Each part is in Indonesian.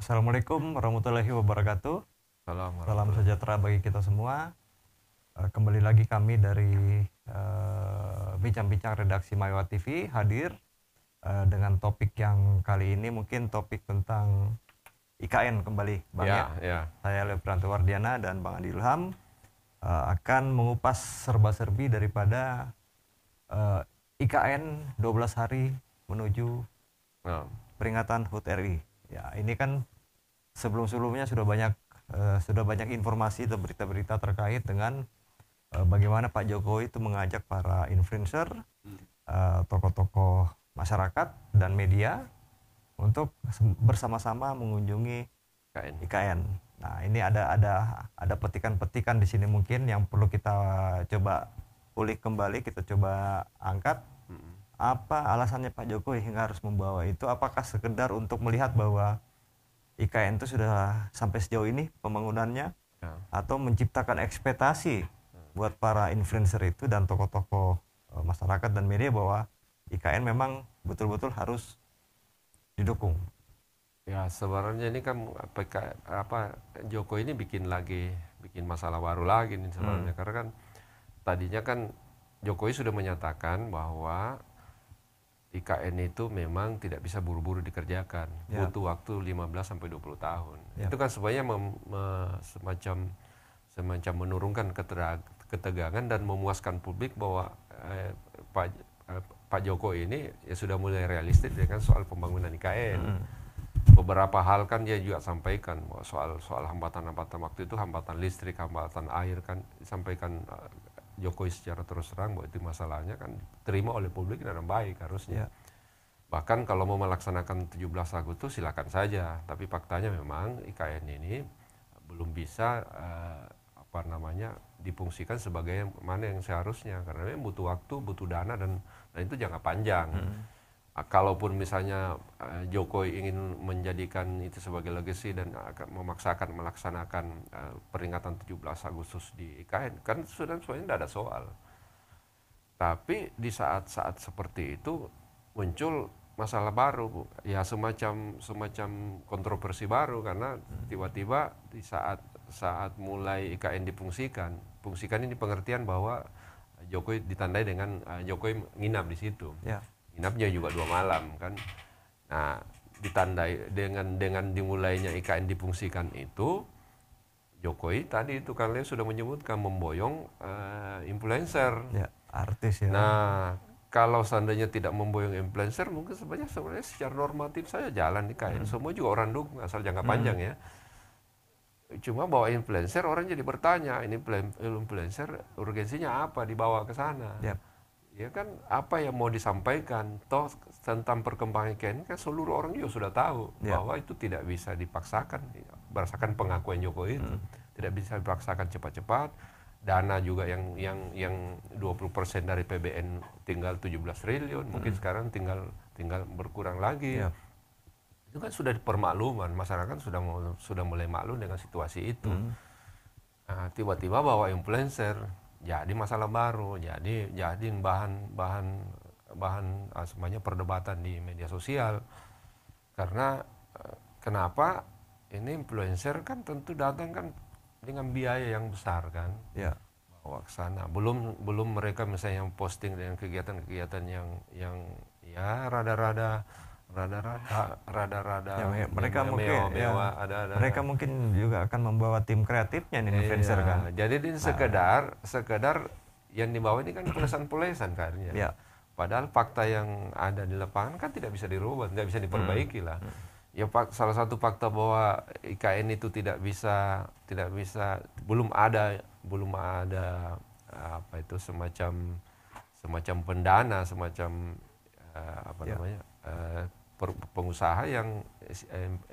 Assalamualaikum warahmatullahi wabarakatuh. Salam Salam warahmatullahi. sejahtera bagi kita semua. Kembali lagi kami dari Bincang-Bincang Redaksi Maiwa TV hadir dengan topik yang kali ini mungkin topik tentang IKN kembali, Bang ya. Saya Leopranto Wardiana dan Bang Andi Ilham akan mengupas serba-serbi daripada IKN 12 hari menuju peringatan HUT RI. Ya, ini kan sebelum-sebelumnya sudah banyak informasi atau berita-berita terkait dengan bagaimana Pak Jokowi itu mengajak para influencer, tokoh-tokoh masyarakat dan media untuk bersama-sama mengunjungi IKN. Nah, ini ada petikan-petikan di sini mungkin yang perlu kita coba ulik kembali, kita coba angkat. Apa alasannya Pak Jokowi hingga harus membawa itu? Apakah sekedar untuk melihat bahwa IKN itu sudah sampai sejauh ini pembangunannya, atau menciptakan ekspektasi buat para influencer itu dan tokoh-tokoh masyarakat dan media bahwa IKN memang betul-betul harus didukung? Ya, sebenarnya ini kan Jokowi ini bikin masalah baru lagi nih sebenarnya. Karena kan tadinya kan Jokowi sudah menyatakan bahwa IKN itu memang tidak bisa buru-buru dikerjakan, butuh waktu 15 sampai 20 tahun. Itu kan sebenarnya semacam menurunkan ketegangan dan memuaskan publik bahwa Pak Jokowi ini ya sudah mulai realistis dengan soal pembangunan IKN. Beberapa hal kan dia juga sampaikan bahwa soal hambatan-hambatan waktu itu, hambatan listrik, hambatan air kan disampaikan Jokowi secara terus terang bahwa itu masalahnya kan diterima oleh publik dengan baik harusnya. Bahkan kalau mau melaksanakan 17 Agustus silakan saja, tapi faktanya memang IKN ini belum bisa difungsikan sebagai mana yang seharusnya, karena memang butuh waktu, butuh dana dan itu jangka panjang. Kalaupun misalnya Jokowi ingin menjadikan itu sebagai legacy dan memaksakan melaksanakan peringatan 17 Agustus di IKN, kan sudah sebenarnya tidak ada soal. Tapi di saat-saat seperti itu muncul masalah baru, ya semacam kontroversi baru, karena tiba-tiba di saat mulai IKN fungsikan ini pengertian bahwa Jokowi ditandai dengan Jokowi nginap di situ. Nginapnya juga 2 malam kan. Nah, ditandai dengan dimulainya IKN difungsikan itu, Jokowi tadi itu kan sudah menyebutkan memboyong influencer, artis ya. Nah, kalau seandainya tidak memboyong influencer, mungkin sebenarnya secara normatif saya jalan IKN. Semua juga orang dukung asal jangka panjang ya. Cuma bawa influencer, orang jadi bertanya, ini influencer urgensinya apa dibawa ke sana? Ya kan, apa yang mau disampaikan toh tentang perkembangan IKN kan seluruh orang juga sudah tahu bahwa itu tidak bisa dipaksakan, berdasarkan pengakuan Jokowi itu tidak bisa dipaksakan cepat-cepat. Dana juga yang 20% dari PBN tinggal 17 triliun, mungkin sekarang tinggal berkurang lagi. Itu kan sudah dipermakluman, masyarakat sudah mulai maklum dengan situasi itu. Nah, tiba-tiba bawa influencer jadi masalah baru, jadi bahan semuanya perdebatan di media sosial. Karena kenapa ini influencer kan tentu datang kan dengan biaya yang besar kan, bawa ke sana. Belum mereka misalnya yang posting dengan kegiatan-kegiatan yang ya rada-rada mereka mungkin mewah, mereka mungkin juga akan membawa tim kreatifnya nih influencer kan. Jadi ini sekedar yang dibawa ini kan pulesan-pulesan kan ya. Padahal fakta yang ada di lapangan kan tidak bisa dirubah, tidak bisa diperbaiki lah. Ya, salah satu fakta bahwa IKN itu tidak bisa belum ada semacam pendana, semacam pengusaha yang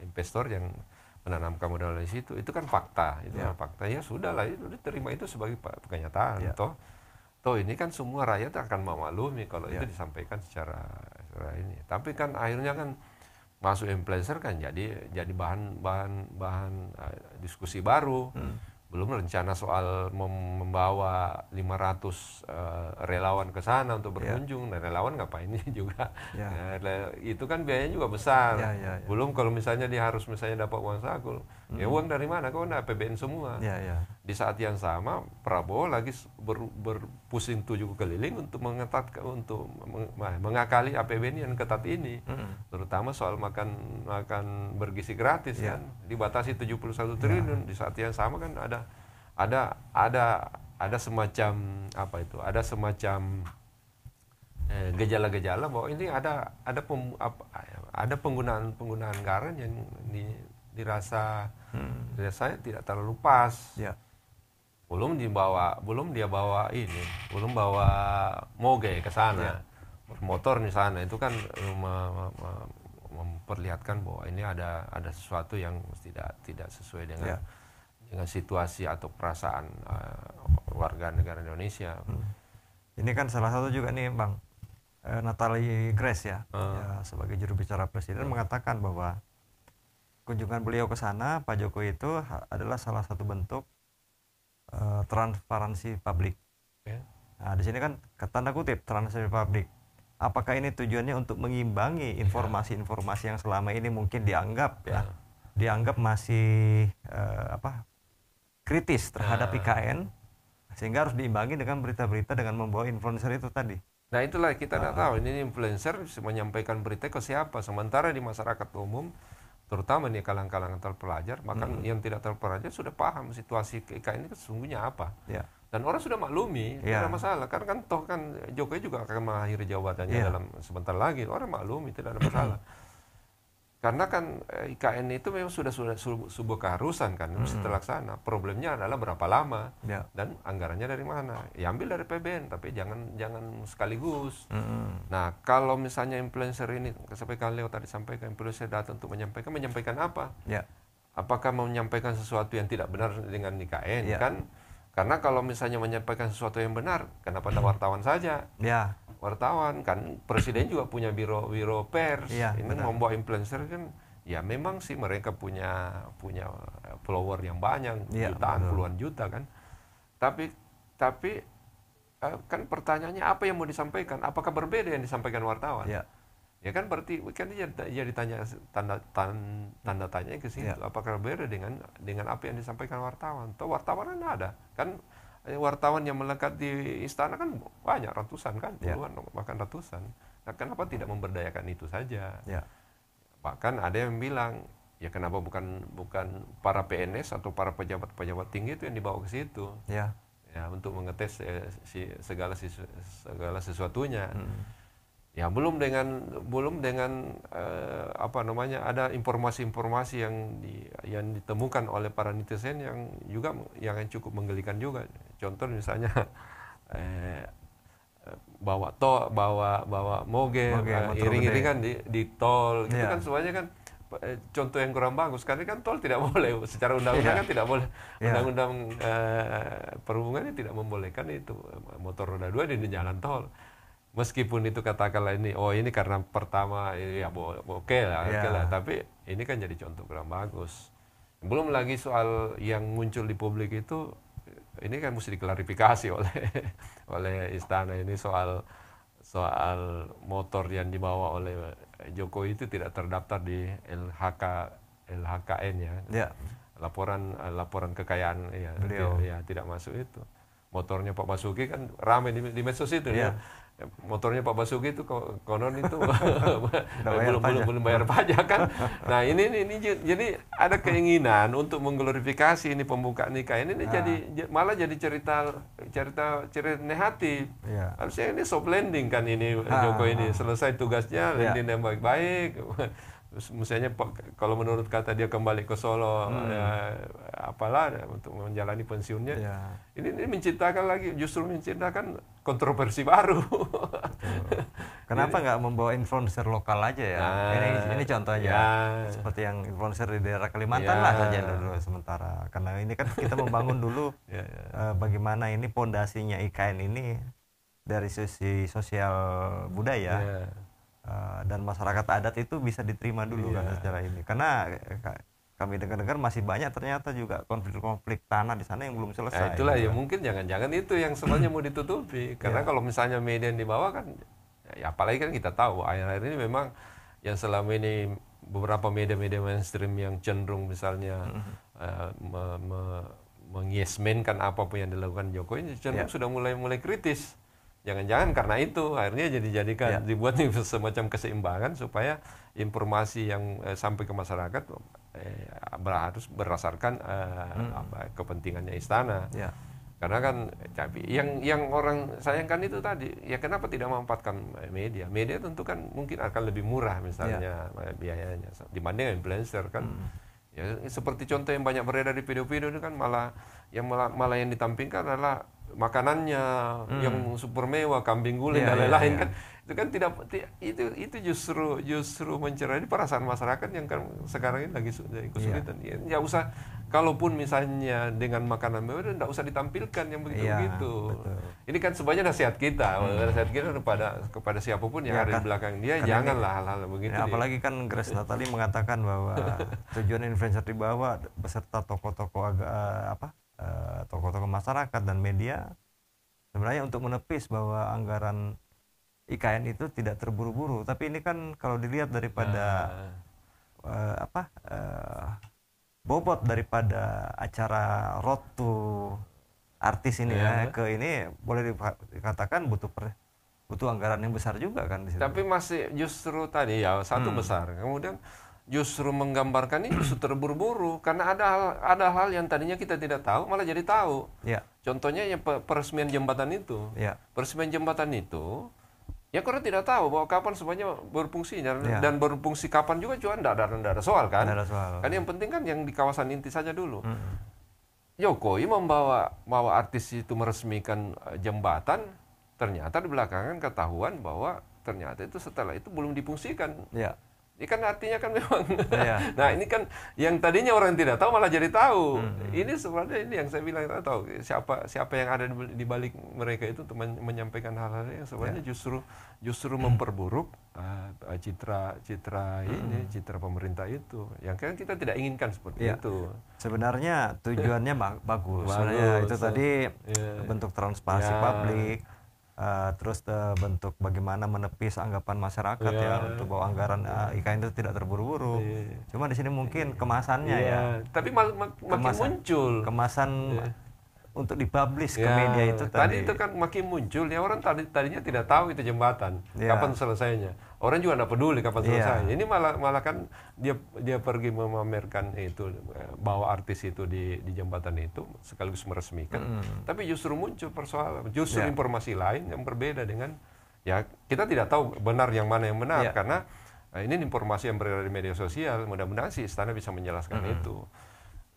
investor yang menanamkan modal di situ. Itu kan fakta, fakta ya sudah lah, itu diterima itu sebagai kenyataan. Toh ini kan semua rakyat akan memaklumi kalau itu disampaikan secara ini. Tapi kan akhirnya kan masuk influencer kan jadi bahan diskusi baru. Belum rencana soal membawa 500 relawan ke sana untuk berkunjung. Nah, relawan ngapain juga? Itu kan biayanya juga besar. Belum kalau misalnya dia harus misalnya dapat uang saku, ya uang dari mana? Kau APBN semua. Di saat yang sama Prabowo lagi berpusing tujuh keliling untuk mengakali APBN yang ketat ini, terutama soal makan bergizi gratis kan, dibatasi 71 triliun. Di saat yang sama kan ada semacam apa itu? Ada semacam gejala-gejala bahwa ini ada penggunaan anggaran yang dirasa tidak terlalu pas. Belum dia bawa moge ke sana, motor di sana, itu kan memperlihatkan bahwa ini ada sesuatu yang tidak sesuai dengan situasi atau perasaan warga negara Indonesia. Ini kan salah satu juga nih Bang, Nathalie Grace ya, sebagai juru bicara Presiden mengatakan bahwa kunjungan beliau ke sana, Pak Jokowi itu adalah salah satu bentuk transparansi publik. Nah, di sini kan tanda kutip transparansi publik. Apakah ini tujuannya untuk mengimbangi informasi-informasi yang selama ini mungkin dianggap masih kritis terhadap IKN, sehingga harus diimbangi dengan berita-berita dengan membawa influencer itu tadi. Nah, itulah kita tidak tahu ini influencer menyampaikan berita ke siapa, sementara di masyarakat umum, terutama di kalangan terpelajar, bahkan yang tidak terpelajar sudah paham situasi IKN ini sesungguhnya apa. Dan orang sudah maklumi, tidak ada masalah. Karena toh Jokowi juga akan mengakhiri jabatannya dalam sebentar lagi. Orang maklumi, tidak ada masalah. Karena kan IKN itu memang sudah sebuah keharusan kan, mesti terlaksana. Problemnya adalah berapa lama dan anggarannya dari mana. Ya ambil dari PBN, tapi jangan sekaligus. Nah, kalau misalnya influencer ini, seperti Leo tadi sampaikan, influencer datang untuk menyampaikan apa? Apakah menyampaikan sesuatu yang tidak benar dengan IKN kan? Karena kalau misalnya menyampaikan sesuatu yang benar, kenapa ada wartawan saja? Wartawan kan, Presiden juga punya biro pers. Ini membawa influencer kan, ya memang sih mereka punya follower yang banyak, jutaan, puluhan juta kan. Tapi kan pertanyaannya apa yang mau disampaikan? Apakah berbeda yang disampaikan wartawan? Ya kan berarti kan dia ditanya tanda tanya ke situ, apakah berbeda dengan apa yang disampaikan wartawan? Atau wartawan kan ada kan, wartawan yang melekat di istana kan banyak, ratusan kan, puluhan bahkan ratusan. Nah, kenapa tidak memberdayakan itu saja? Bahkan ada yang bilang, ya kenapa bukan para PNS atau para pejabat tinggi itu yang dibawa ke situ? Ya untuk mengetes segala sesuatunya. Ya belum dengan ada informasi-informasi yang ditemukan oleh para netizen yang cukup menggelikan juga. Contoh misalnya bawa moge iring-iringan di tol, itu kan semuanya kan contoh yang kurang bagus, karena kan tol tidak boleh secara undang-undang kan tidak boleh, undang-undang perhubungan ini tidak membolehkan itu motor roda 2 di jalan tol. Meskipun itu katakanlah ini karena pertama ya oke lah, tapi ini kan jadi contoh kurang bagus. Belum lagi soal yang muncul di publik itu, ini kan mesti diklarifikasi oleh istana ini soal motor yang dibawa oleh Jokowi itu tidak terdaftar di LHKN ya. Laporan kekayaan tidak masuk itu. Motornya Pak Basuki kan ramai di medsos itu ya. Motornya Pak Basuki itu konon itu belum bayar pajak kan. Nah ini jadi ada keinginan untuk mengglorifikasi ini pembukaan nikah ini jadi malah jadi cerita negatif. Harusnya ini soft landing kan, ini Jokowi ini selesai tugasnya, landing yang baik-baik. Misalnya kalau menurut kata dia kembali ke Solo untuk menjalani pensiunnya, ini justru menciptakan kontroversi baru. Kenapa nggak membawa influencer lokal aja ya? Ini contohnya seperti yang influencer di daerah Kalimantan lah saja dulu sementara, karena ini kan kita membangun dulu bagaimana ini pondasinya IKN ini dari sisi sosial budaya. Dan masyarakat adat itu bisa diterima dulu kan secara ini, karena kami dengar-dengar masih banyak ternyata juga konflik-konflik tanah di sana yang belum selesai. Nah, itulah gitu. ya mungkin jangan-jangan itu yang sebenarnya mau ditutupi. Karena kalau misalnya media yang dibawa kan, ya apalagi kan kita tahu akhir-akhir ini memang yang selama ini beberapa media-media mainstream yang cenderung misalnya mengyesmenkan apapun yang dilakukan Jokowi cenderung sudah mulai kritis. Jangan-jangan karena itu akhirnya dibuat semacam keseimbangan supaya informasi yang sampai ke masyarakat harus berdasarkan kepentingannya istana. Karena kan yang orang sayangkan itu tadi, ya kenapa tidak memanfaatkan media? Media tentu kan mungkin akan lebih murah misalnya biayanya dibanding influencer kan. Ya seperti contoh yang banyak beredar di video-video itu kan malah yang ditampilkan adalah makanannya yang super mewah, kambing guling dan lain-lain kan. Itu kan itu justru mencerai perasaan masyarakat yang kan sekarang ini lagi kesulitan. Ya usah, kalaupun misalnya dengan makanan mewah tidak usah ditampilkan yang begitu-begitu. Ini kan sebenarnya nasihat kita, nasihat kita kepada siapapun yang ada di belakang dia, janganlah hal-hal begitu. Apalagi kan Grace Natali mengatakan bahwa tujuan influencer dibawa beserta tokoh-tokoh tokoh-tokoh masyarakat dan media sebenarnya untuk menepis bahwa anggaran IKN itu tidak terburu-buru. Tapi ini kan kalau dilihat daripada bobot daripada acara Road to Artis ini ke ini boleh dikatakan butuh anggaran yang besar juga kan di situ. Tapi masih justru tadi satu besar. Kemudian justru menggambarkan ini justru terburu-buru karena ada hal yang tadinya kita tidak tahu malah jadi tahu. Contohnya yang peresmian jembatan itu. Peresmian jembatan itu ya orang tidak tahu bahwa kapan sebenarnya berfungsinya dan berfungsi kapan juga tidak ada soal kan. Kan yang penting kan yang di kawasan inti saja dulu. Jokowi membawa artis itu meresmikan jembatan, ternyata di belakangan ketahuan bahwa ternyata itu setelah itu belum difungsikan. Ini kan artinya kan memang, nah ini kan yang tadinya orang tidak tahu malah jadi tahu. Ini sebenarnya ini yang saya bilang tahu siapa yang ada di balik mereka itu untuk menyampaikan hal-hal yang sebenarnya justru memperburuk citra pemerintah itu. Yang kan kita tidak inginkan seperti itu. Sebenarnya tujuannya bagus. Sebenarnya itu tadi bentuk transparansi publik. Terus bentuk bagaimana menepis anggapan masyarakat untuk bahwa anggaran IKN itu tidak terburu-buru. Cuma di sini mungkin kemasannya tapi makin muncul kemasan untuk dipublish ke media itu tadi itu kan makin muncul ya, orang tadinya tidak tahu itu jembatan kapan selesainya, orang juga tidak peduli kapan selesainya. Ini malah kan dia pergi memamerkan itu, bawa artis itu di jembatan itu sekaligus meresmikan, tapi justru muncul persoalan, justru informasi lain yang berbeda dengan kita tidak tahu benar yang mana yang benar karena ini informasi yang beredar di media sosial. Mudah-mudahan sih istana bisa menjelaskan itu.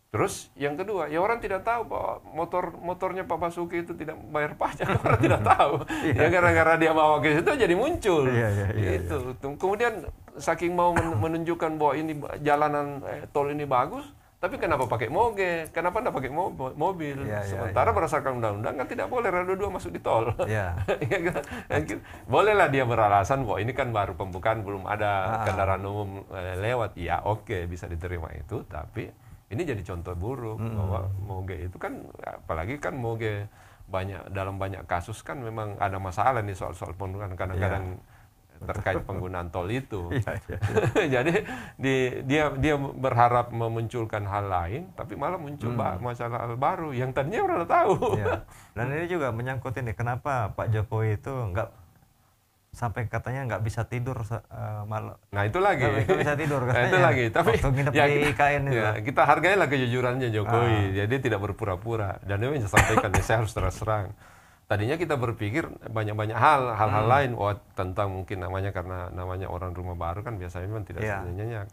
Terus yang kedua, ya orang tidak tahu bahwa motornya Pak Basuki itu tidak bayar pajak, orang tidak tahu. Ya gara-gara dia bawa ke situ jadi muncul. Gitu. Kemudian saking mau menunjukkan bahwa ini jalanan tol ini bagus, tapi kenapa pakai moge? Kenapa tidak pakai mobil? Sementara berdasarkan undang-undang kan tidak boleh roda 2 masuk di tol. Bolehlah dia beralasan bahwa ini kan baru pembukaan, belum ada kendaraan umum lewat. Ya oke, bisa diterima itu, tapi ini jadi contoh buruk bahwa moge itu kan, apalagi kan moge dalam banyak kasus kan memang ada masalah nih soal penggunaan kadang-kadang terkait penggunaan tol itu. Jadi dia berharap memunculkan hal lain, tapi malah muncul masalah hal baru yang tadinya orang tahu. Dan ini juga menyangkut ini, kenapa Pak Jokowi itu sampai katanya nggak bisa tidur malam. Nah itu lagi. Nggak bisa tidur katanya. Nah, itu lagi. Tapi waktu nginep di IKN itu. Kita hargailah kejujurannya Jokowi. Jadi tidak berpura-pura. Dan dia menyampaikan, saya harus terus terang. Tadinya kita berpikir banyak-banyak hal-hal lain. Tentang mungkin karena namanya orang rumah baru kan biasanya memang tidak nyenyak.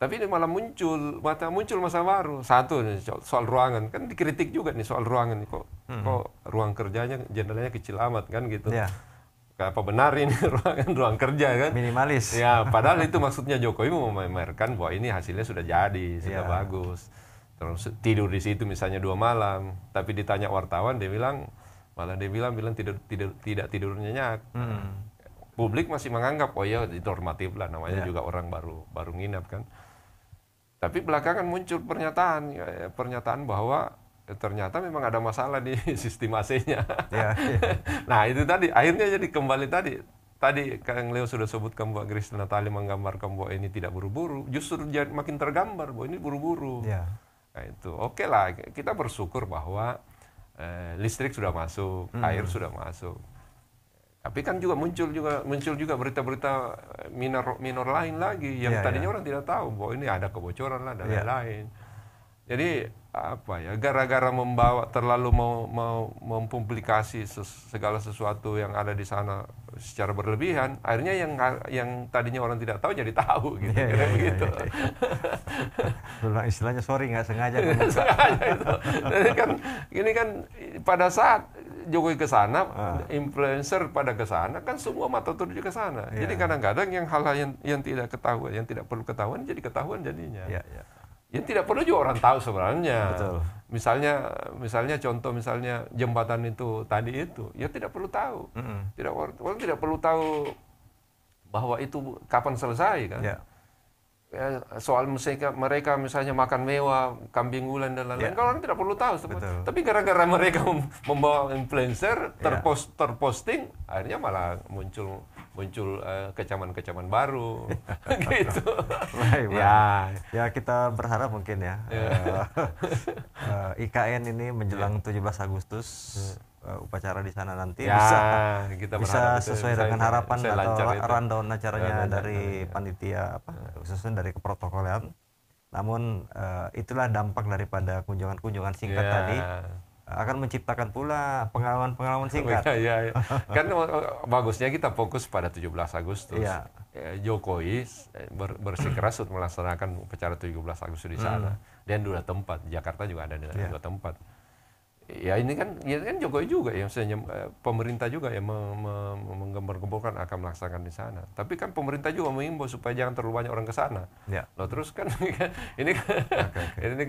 Tapi ini malah muncul masalah baru. Satu soal ruangan, kan dikritik juga nih soal ruangan. Kok ruang kerjanya jendelanya kecil amat kan gitu. Apa benar ini ruang kerja kan minimalis. Padahal itu maksudnya Jokowi mau memamerkan bahwa ini hasilnya sudah jadi, sudah bagus. Terus tidur di situ misalnya 2 malam, tapi ditanya wartawan dia bilang tidak tidur nyenyak. Publik masih menganggap itu normatif lah, namanya juga orang baru nginap kan. Tapi belakangan muncul pernyataan bahwa ternyata memang ada masalah di sistem AC-nya. Ya, ya. Nah itu tadi akhirnya jadi kembali tadi Kang Leo sudah sebutkan bahwa Grace Natali menggambarkan bahwa ini tidak buru-buru, justru makin tergambar bahwa ini buru-buru. Ya. Nah itu oke lah, kita bersyukur bahwa listrik sudah masuk, air sudah masuk. Tapi kan juga muncul juga berita-berita minor lain lagi yang tadinya orang tidak tahu bahwa ini ada kebocoran lah dan lain-lain. Jadi apa ya, gara-gara terlalu mau mempublikasi segala sesuatu yang ada di sana secara berlebihan, akhirnya yang tadinya orang tidak tahu jadi tahu gitu. Begitu. Istilahnya sorry nggak sengaja. Sengaja itu. Jadi kan ini kan pada saat Jokowi ke sana, influencer pada ke sana, kan semua mata tertuju ke sana. Jadi kadang-kadang yang hal-hal yang tidak ketahuan, yang tidak perlu ketahuan jadi ketahuan jadinya. Yang tidak perlu juga orang tahu sebenarnya. Betul. Misalnya contoh jembatan itu tadi itu, ya tidak perlu tahu. Orang tidak perlu tahu bahwa itu kapan selesai kan. Ya, soal mereka misalnya makan mewah, kambing ulen dan lain-lain, kalau orang tidak perlu tahu. Tapi gara-gara mereka membawa influencer terposting, akhirnya malah muncul kecaman-kecaman baru, gitu. Baik. Ya kita berharap mungkin IKN ini menjelang 17 Agustus. Upacara di sana nanti bisa sesuai dengan harapan atau rundown acaranya dari panitia khususnya dari keprotokolan. Namun itulah dampak daripada kunjungan singkat tadi, akan menciptakan pula pengalaman singkat. Kan bagusnya kita fokus pada 17 Agustus. Jokowi bersikeras untuk melaksanakan upacara 17 Agustus di sana. Dan dua tempat, Jakarta juga ada dua tempat. Ya ini kan Jokowi juga ya, misalnya pemerintah juga yang menggembar-gemborkan akan melaksanakan di sana. Tapi kan pemerintah juga mengimbau supaya jangan terlalu banyak orang ke sana. Loh terus kan ini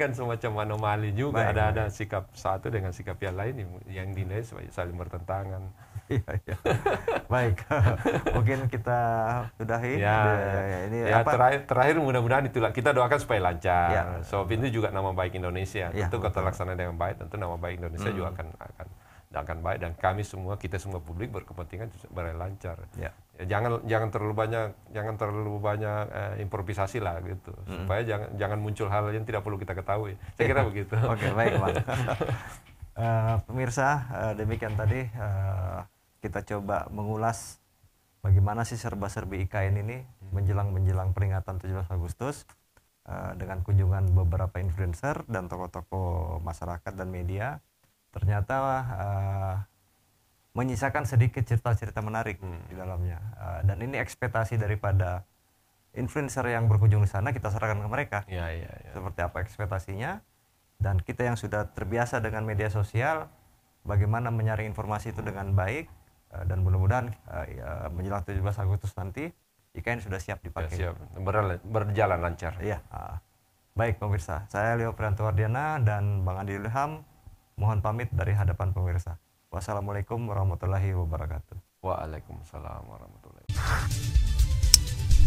kan semacam anomali juga. Ada sikap satu dengan sikap yang lain yang dinilai saling bertentangan. Baik, mungkin kita sudahi. Terakhir mudah-mudahan itulah kita doakan supaya lancar. Sebab ini juga nama baik Indonesia. Tentu kalau terlaksana dengan baik, tentu nama baik Indonesia juga akan baik, dan kita semua publik berkepentingan berlancar. Jangan terlalu banyak improvisasi lah gitu. Supaya jangan muncul hal yang tidak perlu kita ketahui. Saya kira begitu. Oke, baik, Bang. Pemirsa, demikian tadi kita coba mengulas bagaimana sih serba-serbi IKN ini menjelang peringatan 17 Agustus dengan kunjungan beberapa influencer dan tokoh-tokoh masyarakat dan media. Ternyata menyisakan sedikit cerita-cerita menarik di dalamnya. Dan ini ekspektasi daripada influencer yang berkunjung di sana, kita serahkan ke mereka. Seperti apa ekspektasinya, dan kita yang sudah terbiasa dengan media sosial, bagaimana menyaring informasi itu dengan baik. Dan mudah-mudahan menjelang 17 Agustus nanti IKN sudah siap dipakai. Siap, berjalan lancar. Baik pemirsa, saya Leo Priantowardiana dan Bang Andi Ilham mohon pamit dari hadapan pemirsa. Wassalamualaikum warahmatullahi wabarakatuh. Waalaikumsalam warahmatullahi wabarakatuh.